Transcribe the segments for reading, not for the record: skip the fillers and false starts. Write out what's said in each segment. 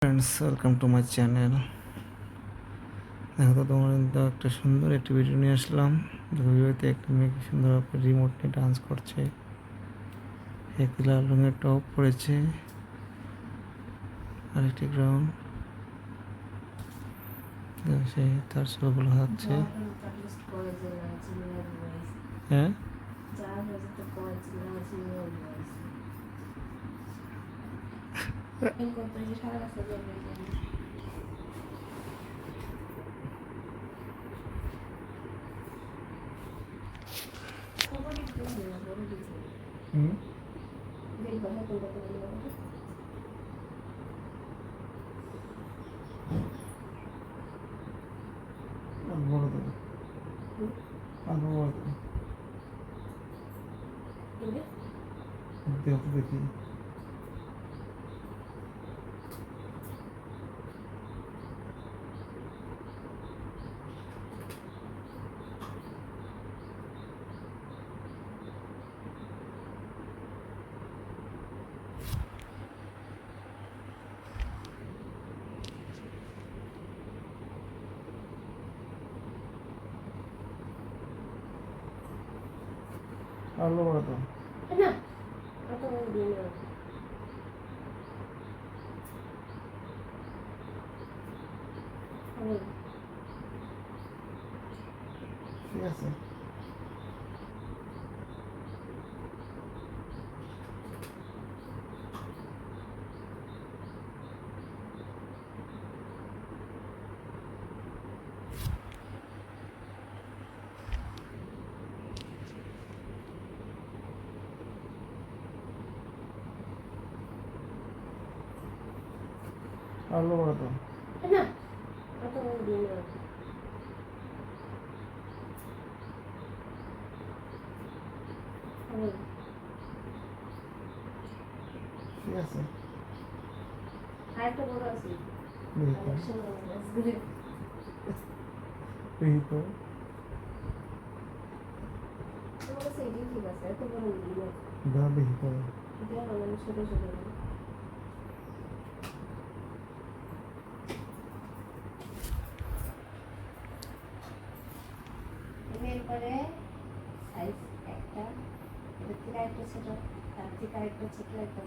Friends, welcome to my channel. দেখো তো, তোমার কিন্তু একটা সুন্দর একটি ভিডিও নিয়ে আসলাম। ভিডিওতে একটা মেয়ে কি সুন্দর রিমোট নিয়ে ডান্স করছে। একটি লাল রঙের টপ পরেছে, আরেকটি গ্রাউন্ড। সে তার চুলগুলো হাতছে। হ্যাঁ, বড় তো আরো বড় তো দেখি। আরো বড় তো না অত বড় দিন না ঠিক আছে। আরো বড় তো না অত বড় দিন না ঠিক আছে। আরেকটা বড় আছে দেখি তো তোমার কাছে এটাই ঠিক আছে, এত বড় দিন না দেখি তো। এটা আমার ছোট ছোট এরপরে সাইজ একটা, এর থেকে আরেকটা ছোট, তার থেকে আরেকটা ছোট, একটা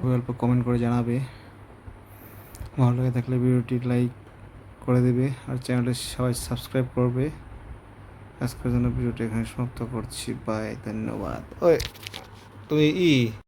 গল্প কমেন্ট করে জানাবে। ভালো লাগে থাকলে ভিডিওটি লাইক করে দেবে, আর চ্যানেলটি সবাই সাবস্ক্রাইব করবে। আজকের জন্য ভিডিওটি এখানে সমাপ্ত করছি। বাই, ধন্যবাদ। ওই তুমি